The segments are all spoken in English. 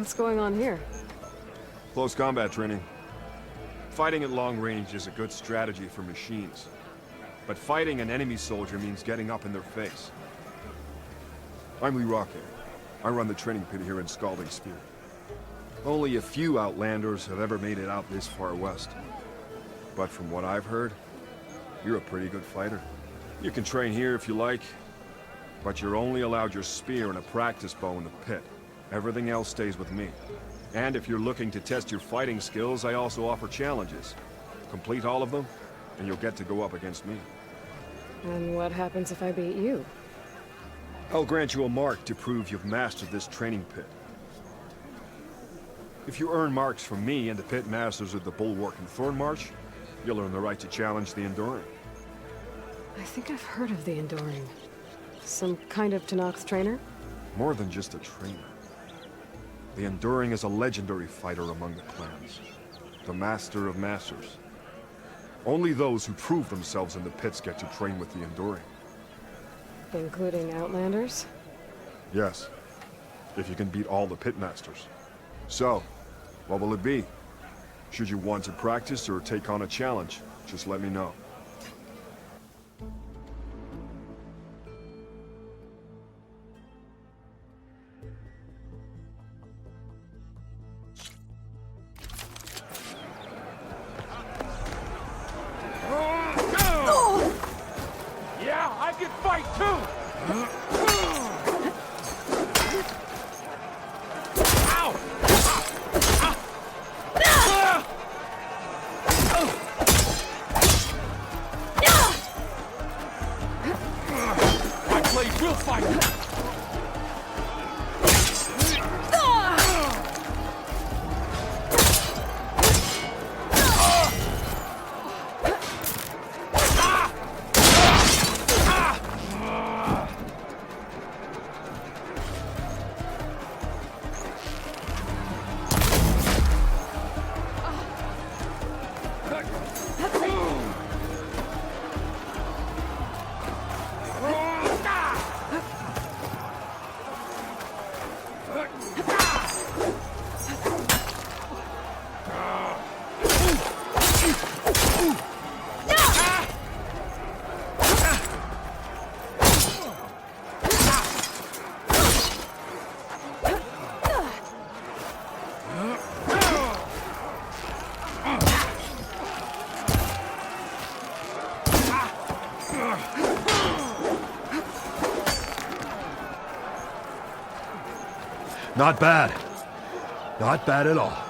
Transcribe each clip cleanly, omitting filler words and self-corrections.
What's going on here? Close combat training. Fighting at long range is a good strategy for machines. But fighting an enemy soldier means getting up in their face. I'm Lee Rocket. I run the training pit here in Scalding Spear. Only a few Outlanders have ever made it out this far west. But from what I've heard, you're a pretty good fighter. You can train here if you like, but you're only allowed your spear and a practice bow in the pit. Everything else stays with me. And if you're looking to test your fighting skills, I also offer challenges. Complete all of them, and you'll get to go up against me. And what happens if I beat you? I'll grant you a mark to prove you've mastered this training pit. If you earn marks from me and the pit masters of the Bulwark and Thornmarsh, you'll earn the right to challenge the Enduring. I think I've heard of the Enduring. Some kind of Tenakth trainer? More than just a trainer. The Enduring is a legendary fighter among the clans. The Master of Masters. Only those who prove themselves in the pits get to train with the Enduring. Including Outlanders? Yes. If you can beat all the pit masters. So, what will it be? Should you want to practice or take on a challenge, just let me know. Yeah, I can fight too! Ow! My blade will fight! Not bad. Not bad at all.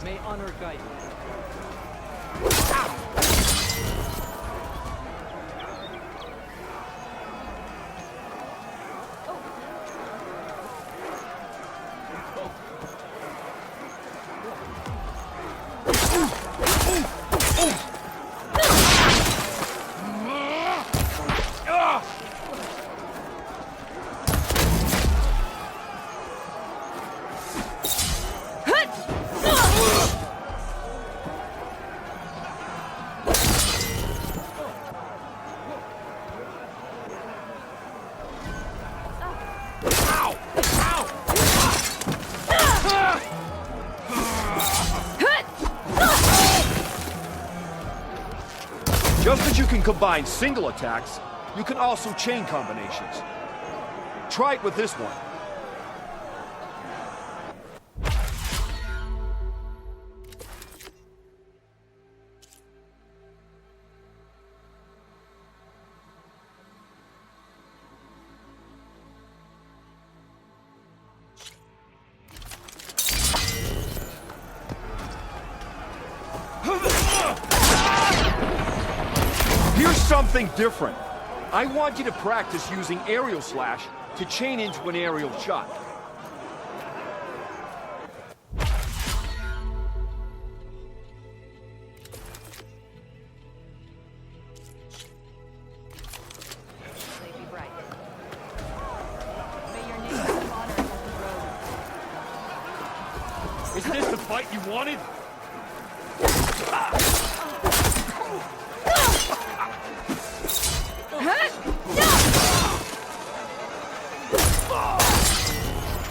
May honor guide you. Just as you can combine single attacks, you can also chain combinations. Try it with this one. something different. I want you to practice using aerial slash to chain into an aerial shot. Be bright. May your name be honored on the road. Is this the fight you wanted?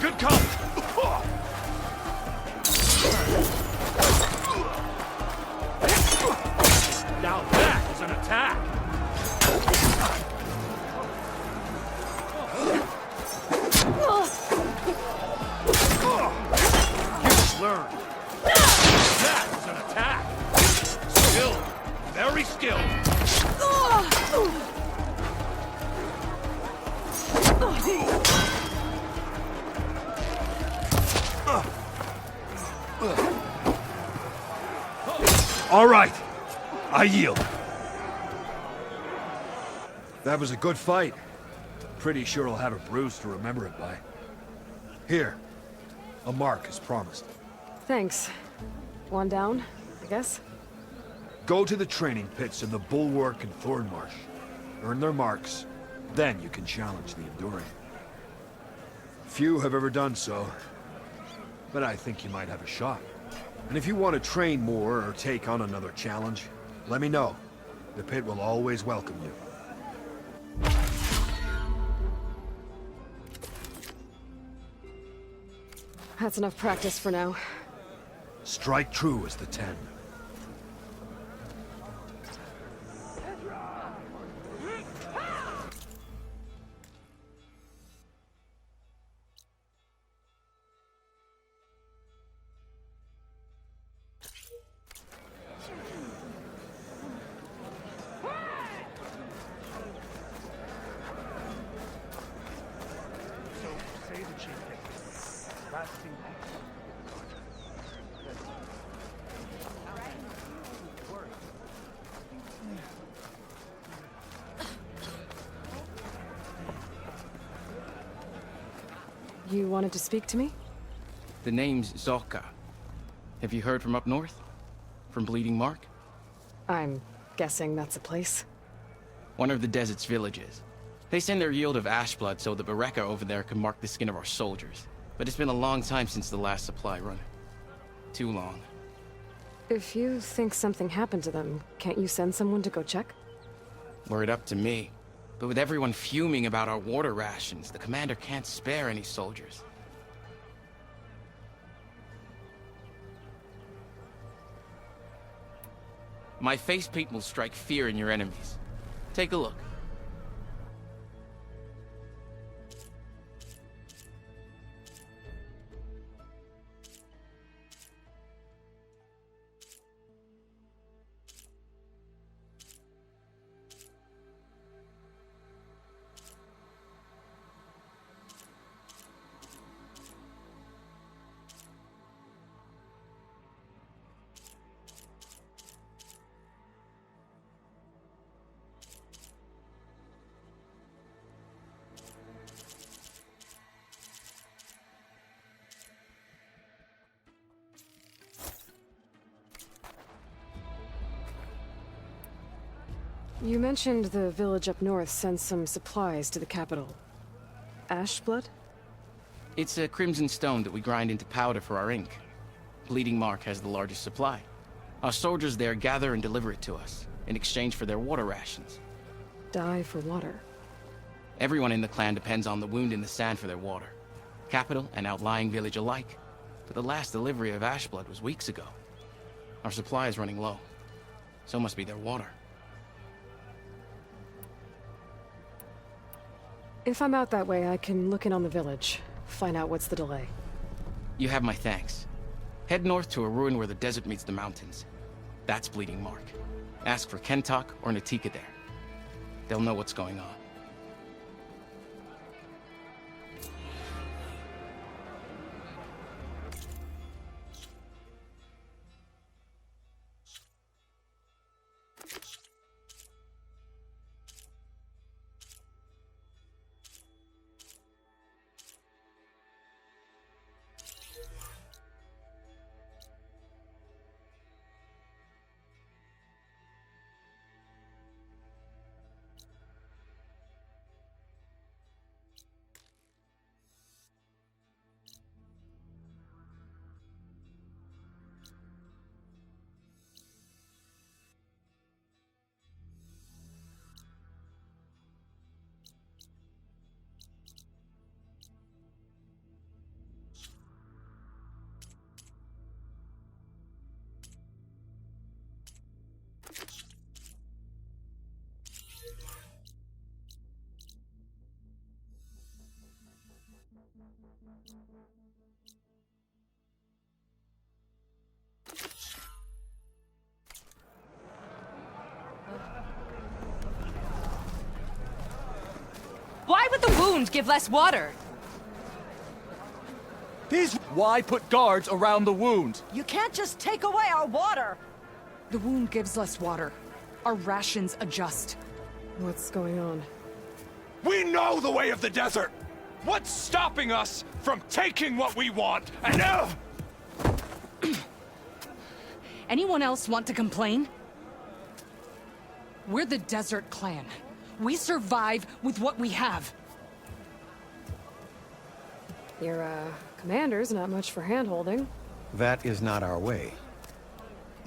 Good call. Now that is an attack! You just learned. That is an attack! Skilled. Very skilled. All right. I yield. That was a good fight. Pretty sure I'll have a bruise to remember it by. Here. A mark as promised. Thanks. One down, I guess? Go to the training pits in the Bulwark and Thornmarsh. Earn their marks. Then you can challenge the Enduring. Few have ever done so. But I think you might have a shot. And if you want to train more or take on another challenge, let me know. The pit will always welcome you. That's enough practice for now. Strike true as the 10. You wanted to speak to me? The name's Zolka. Have you heard from up north? From Bleeding Mark? I'm guessing that's a place. One of the desert's villages. They send their yield of ash blood so the Bereka over there can mark the skin of our soldiers. But it's been a long time since the last supply run. Too long. If you think something happened to them, can't you send someone to go check? Were it up to me. But with everyone fuming about our water rations, the commander can't spare any soldiers. My face paint will strike fear in your enemies. Take a look. You mentioned the village up north sends some supplies to the capital. Ash blood? It's a crimson stone that we grind into powder for our ink. Bleeding Mark has the largest supply. Our soldiers there gather and deliver it to us, in exchange for their water rations. Die for water. Everyone in the clan depends on the wound in the sand for their water. Capital and outlying village alike. But the last delivery of ash blood was weeks ago. Our supply is running low. So must be their water. If I'm out that way, I can look in on the village. Find out what's the delay. You have my thanks. Head north to a ruin where the desert meets the mountains. That's Bleeding Mark. Ask for Kentok or Natika there. They'll know what's going on. the wound give less water? Why put guards around the wound? You can't just take away our water! The wound gives less water. Our rations adjust. What's going on? We know the way of the desert! What's stopping us from taking what we want and now? Anyone else want to complain? We're the Desert Clan. We survive with what we have. Your, commander's not much for hand-holding. That is not our way.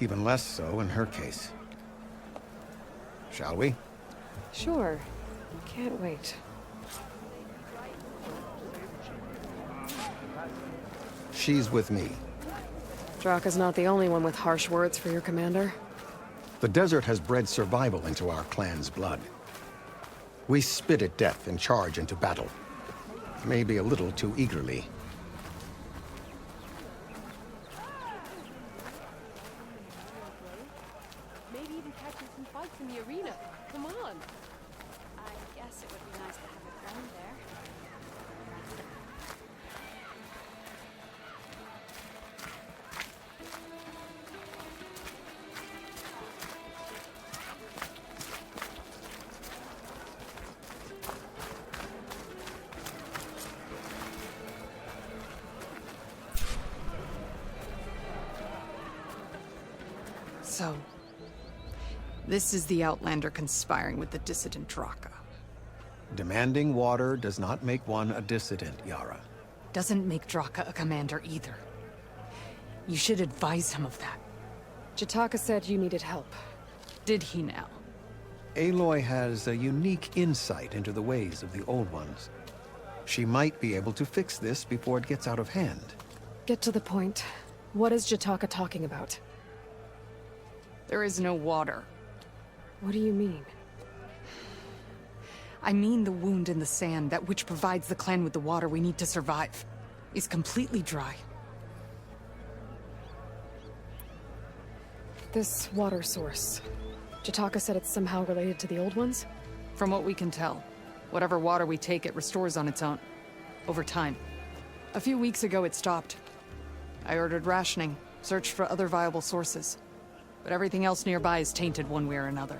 Even less so in her case. Shall we? Sure. Can't wait. She's with me. Draka's not the only one with harsh words for your commander. The desert has bred survival into our clan's blood. We spit at death and charge into battle. Maybe a little too eagerly. Maybe even catching some fights in the arena. Come on. I guess it would be nice to have a friend there. So, this is the Outlander conspiring with the dissident Draka. Demanding water does not make one a dissident, Yara. Doesn't make Draka a commander either. You should advise him of that. Jataka said you needed help. Did he now? Aloy has a unique insight into the ways of the Old Ones. She might be able to fix this before it gets out of hand. Get to the point. What is Jataka talking about? There is no water. What do you mean? I mean the wound in the sand, that which provides the clan with the water we need to survive, is completely dry. This water source. Jataka said it's somehow related to the Old Ones? From what we can tell, whatever water we take, it restores on its own. Over time. A few weeks ago, it stopped. I ordered rationing, searched for other viable sources. But everything else nearby is tainted one way or another.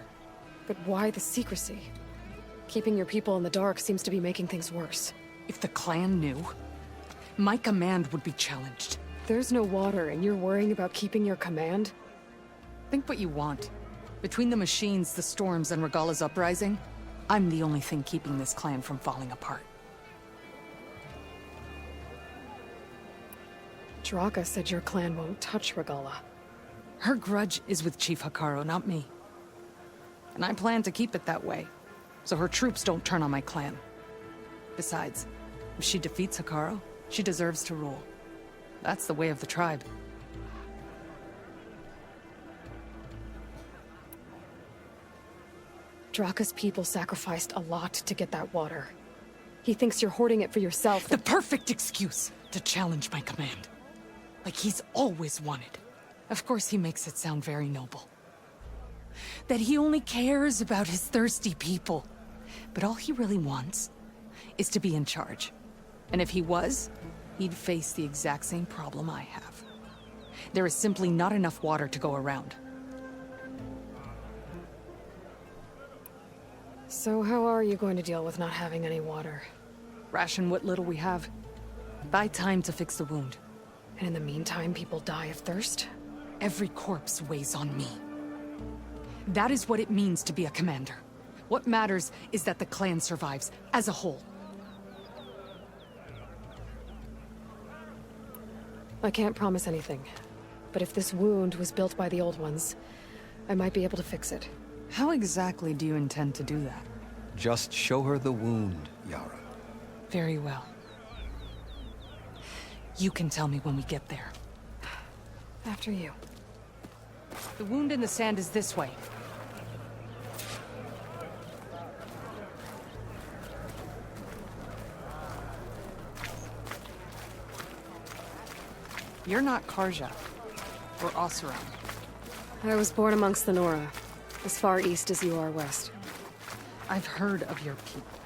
But why the secrecy? Keeping your people in the dark seems to be making things worse. If the clan knew, my command would be challenged. There's no water, and you're worrying about keeping your command? Think what you want. Between the machines, the storms, and Regala's uprising, I'm the only thing keeping this clan from falling apart. Draka said your clan won't touch Regala. Her grudge is with Chief Hikaru, not me. And I plan to keep it that way, so her troops don't turn on my clan. Besides, if she defeats Hikaru, she deserves to rule. That's the way of the tribe. Draka's people sacrificed a lot to get that water. He thinks you're hoarding it for yourself. The perfect excuse to challenge my command. Like he's always wanted. Of course he makes it sound very noble. That he only cares about his thirsty people. But all he really wants is to be in charge. And if he was, he'd face the exact same problem I have. There is simply not enough water to go around. So how are you going to deal with not having any water? Ration what little we have. Buy time to fix the wound. And in the meantime, people die of thirst? Every corpse weighs on me. That is what it means to be a commander. What matters is that the clan survives, as a whole. I can't promise anything. But if this wound was built by the Old Ones, I might be able to fix it. How exactly do you intend to do that? Just show her the wound, Yara. Very well. You can tell me when we get there. After you. The wound in the sand is this way. You're not Karja, or Oseram. I was born amongst the Nora, as far east as you are west. I've heard of your people.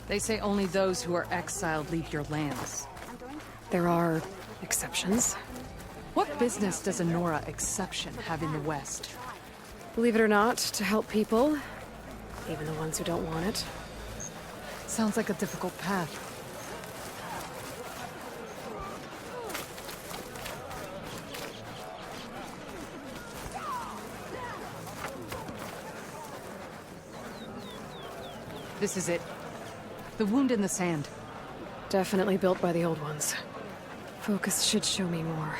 They say only those who are exiled leave your lands. There are exceptions. What business does a Nora exception have in the West? Believe it or not, to help people, even the ones who don't want it. Sounds like a difficult path. This is it. The wound in the sand. Definitely built by the old ones. Focus should show me more.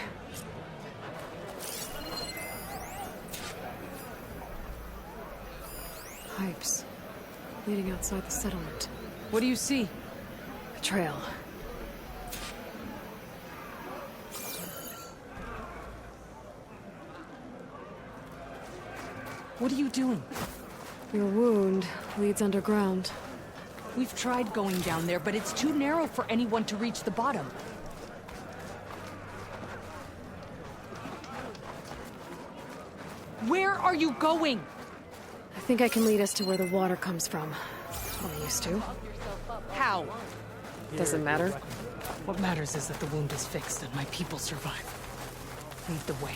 Pipes. Leading outside the settlement. What do you see? A trail. What are you doing? Your wound leads underground. We've tried going down there, but it's too narrow for anyone to reach the bottom. Where are you going? I think I can lead us to where the water comes from. I'm used to. How? Doesn't matter. What matters is that the wound is fixed and my people survive. Lead the way.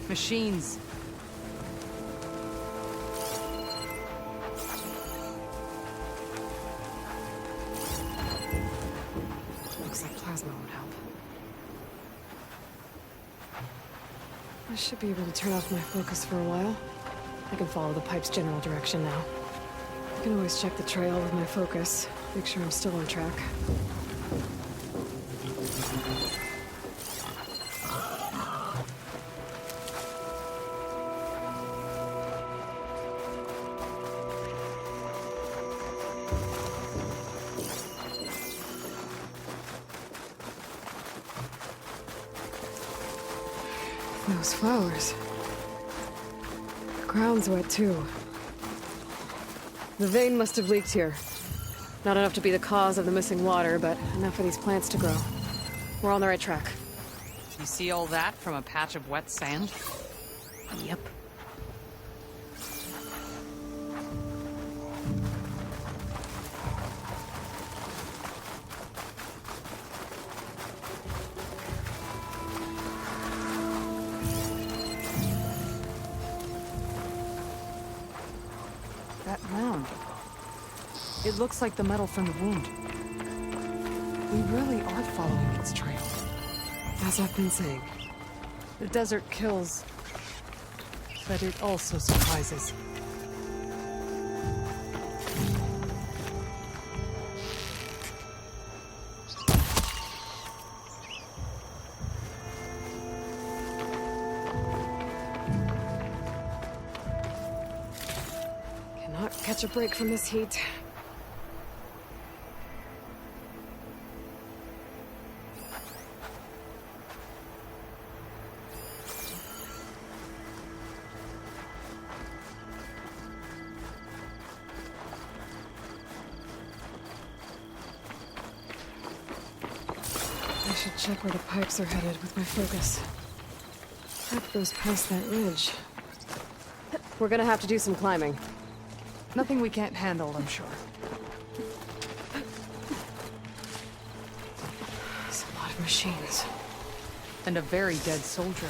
Machines. Looks like plasma would help. I should be able to turn off my focus for a while. I can follow the pipe's general direction now. I can always check the trail with my focus, make sure I'm still on track. Those flowers. The ground's wet too. The vein must have leaked here. Not enough to be the cause of the missing water, but enough for these plants to grow. We're on the right track. You see all that from a patch of wet sand? Yep. That mound. It looks like the metal from the wound. We really are following its trail. As I've been saying. The desert kills, but it also surprises. Cannot catch a break from this heat. I should check where the pipes are headed with my focus. Pipe goes past that ridge. We're gonna have to do some climbing. Nothing we can't handle, I'm sure. There's a lot of machines. And a very dead soldier.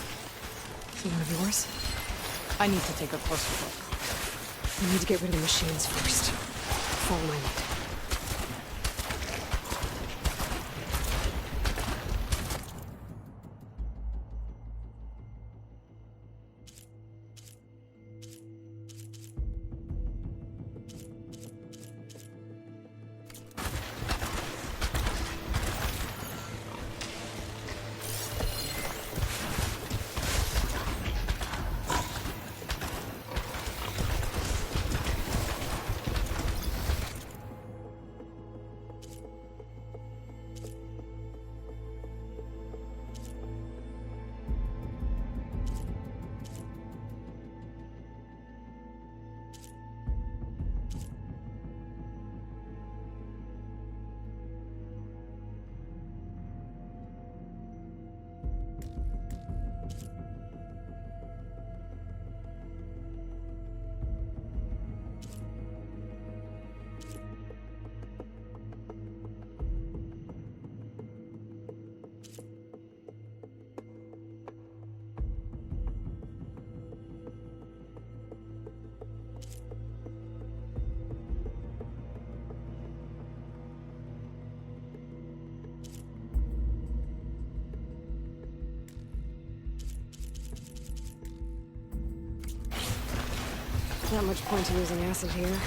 See one of yours? I need to take a closer look. We need to get rid of the machines first. Follow my lead. that much point to using acid here.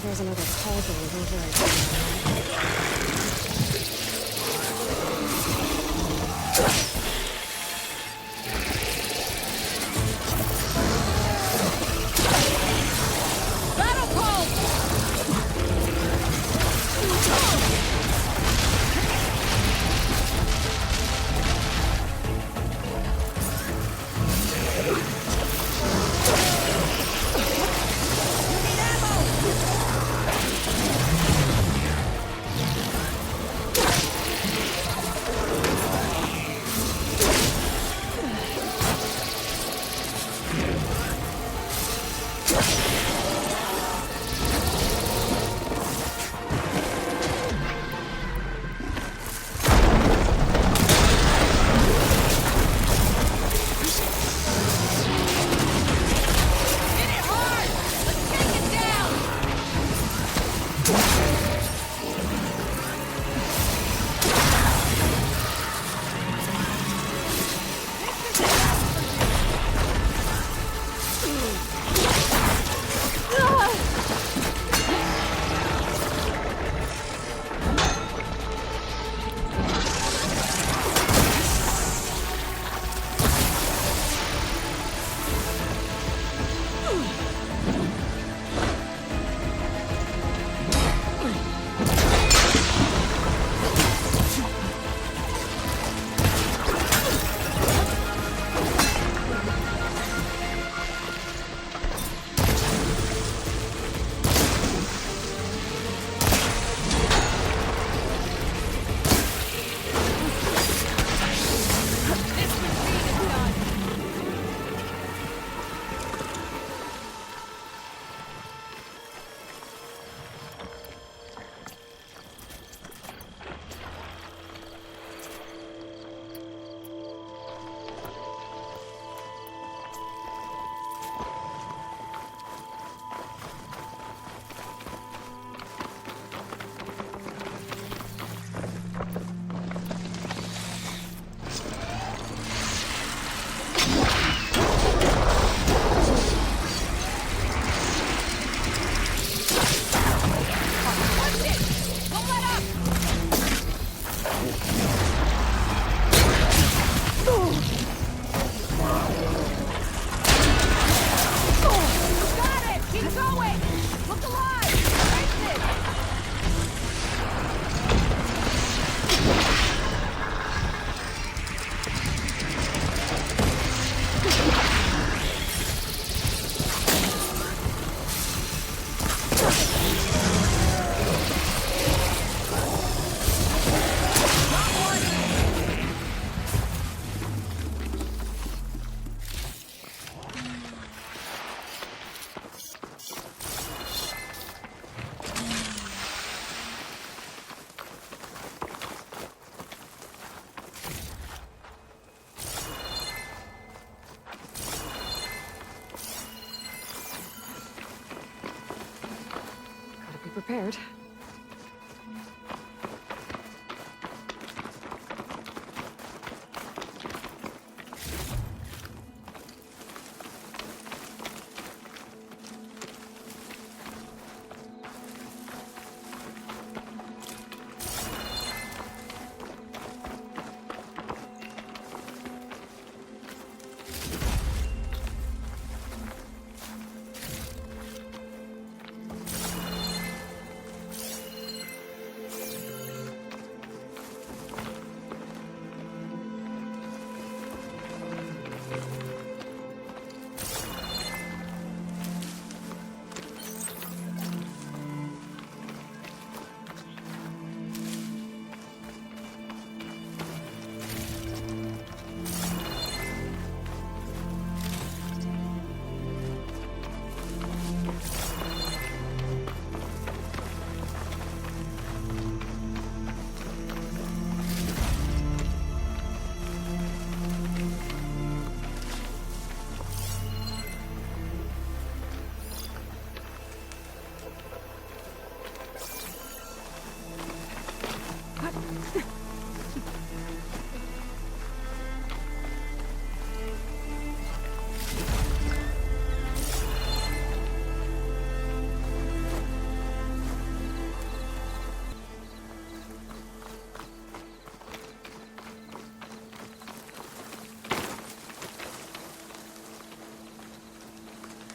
There's another cauldron with Horace. prepared.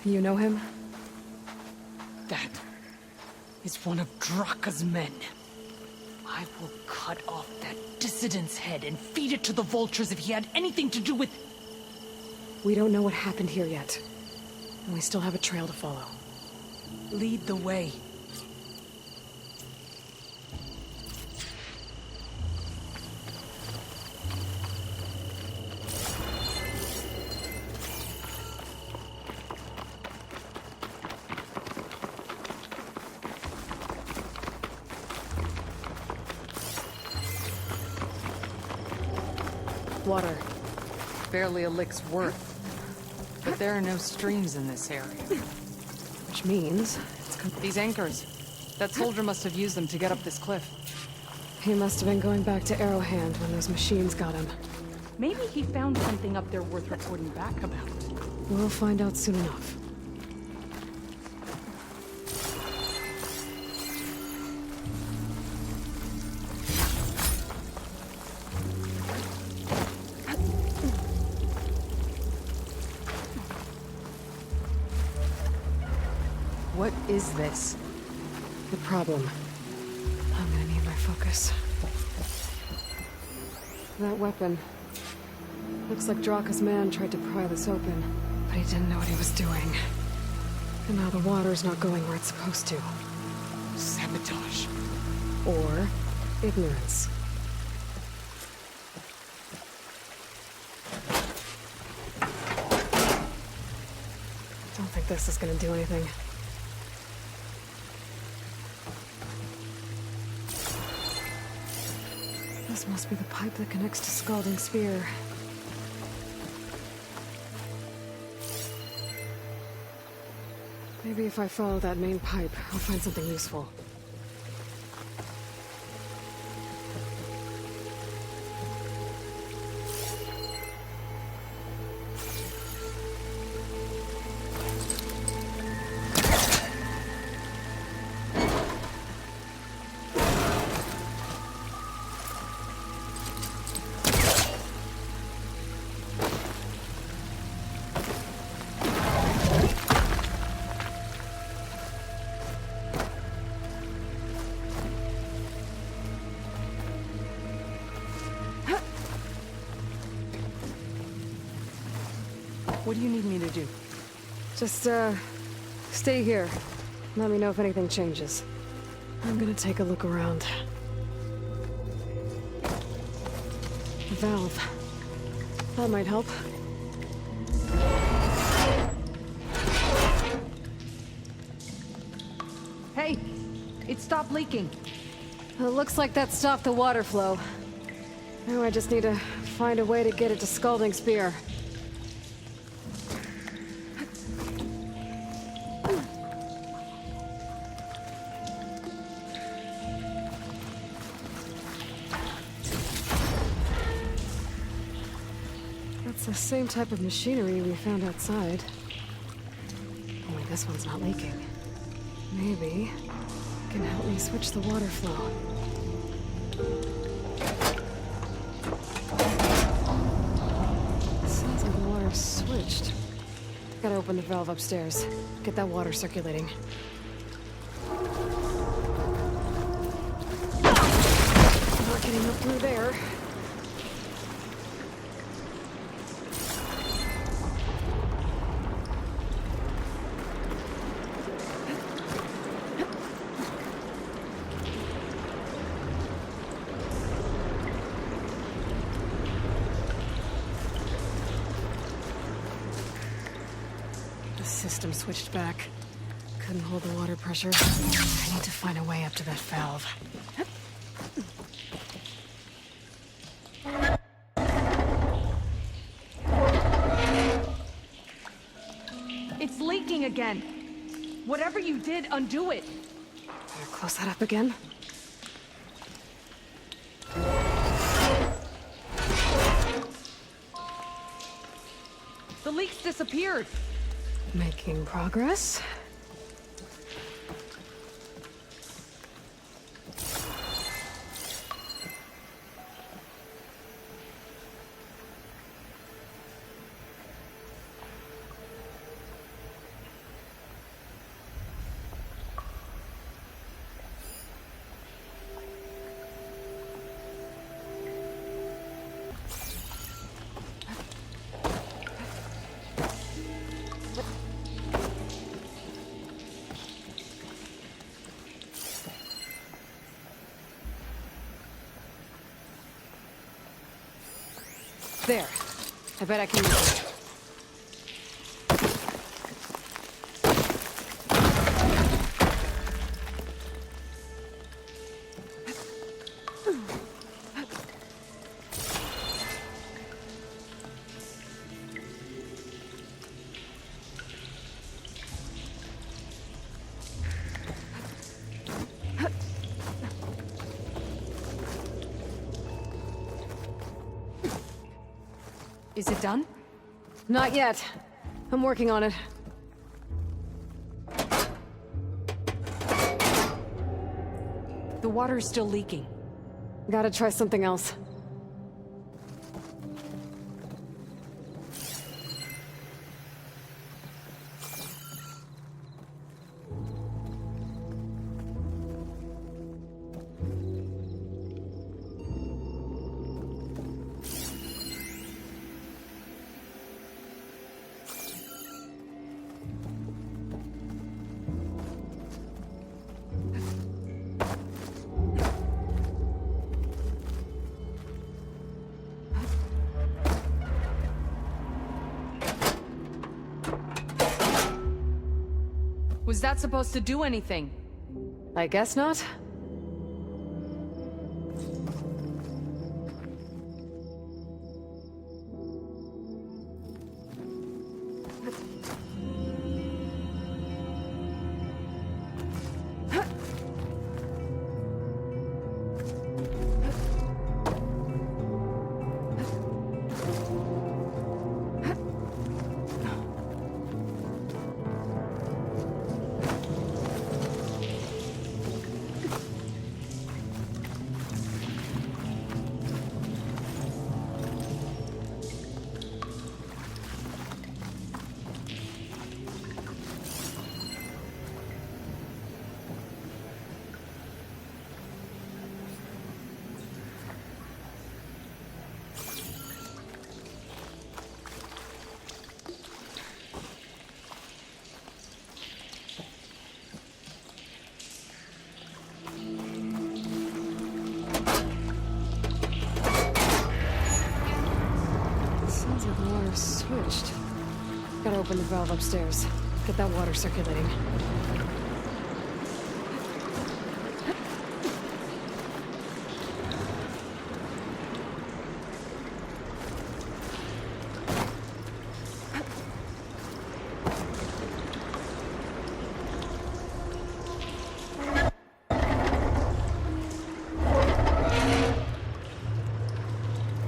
You know him? That is one of Draka's men. I will cut off that dissident's head and feed it to the vultures if he had anything to do with... We don't know what happened here yet. And we still have a trail to follow. Lead the way. Water. Barely a lick's worth. But there are no streams in this area. Which means These anchors. That soldier must have used them to get up this cliff. he must have been going back to Arrowhand when those machines got him. Maybe he found something up there worth reporting back about. We'll find out soon enough. What is this? The problem. I'm gonna need my focus. That weapon. Looks like Draka's man tried to pry this open, but he didn't know what he was doing. And now the water's not going where it's supposed to. Sabotage. Or ignorance. Don't think this is gonna do anything. This must be the pipe that connects to Scalding Spear. Maybe if I follow that main pipe, I'll find something useful. What do you need me to do? Just, stay here. Let me know if anything changes. I'm gonna take a look around. The valve. That might help. Hey! It stopped leaking. It looks like that stopped the water flow. Now I just need to find a way to get it to Scalding Spear. same type of machinery we found outside. Only this one's not leaking. Maybe it can help me switch the water flow. Sounds like the water's switched. Gotta open the valve upstairs. Get that water circulating. Not getting up through there. System switched back. Couldn't hold the water pressure. I need to find a way up to that valve. It's leaking again. Whatever you did, undo it. Better close that up again. The leak's disappeared. Making progress. There. I bet I can use it. Is it done? Not yet. I'm working on it. The water's still leaking. Gotta try something else. Was that supposed to do anything? I guess not. Sounds like the water's switched. Gotta open the valve upstairs. Get that water circulating.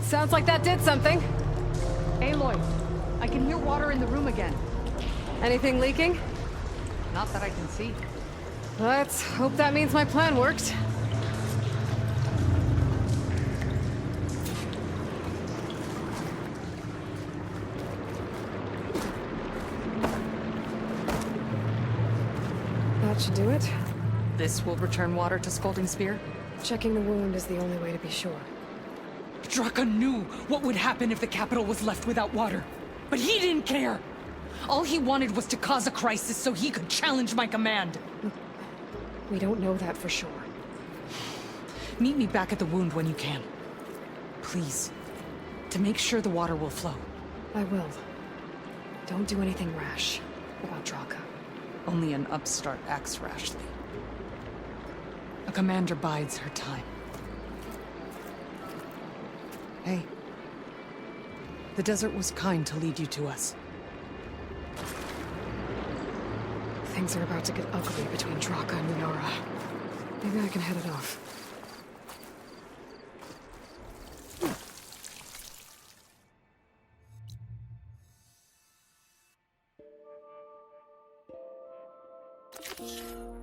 Sounds like that did something. Aloy, deployed. I can hear water in the room again. Anything leaking? Not that I can see. Let's hope that means my plan worked. That should do it. This will return water to Scalding Spear? Checking the wound is the only way to be sure. Draka knew what would happen if the capital was left without water. But he didn't care! All he wanted was to cause a crisis so he could challenge my command. We don't know that for sure. Meet me back at the wound when you can. Please. To make sure the water will flow. I will. Don't do anything rash about Draka. Only an upstart acts rashly. A commander bides her time. Hey. The desert was kind to lead you to us. Things are about to get ugly between Draka and Minora. Maybe I can head it off. You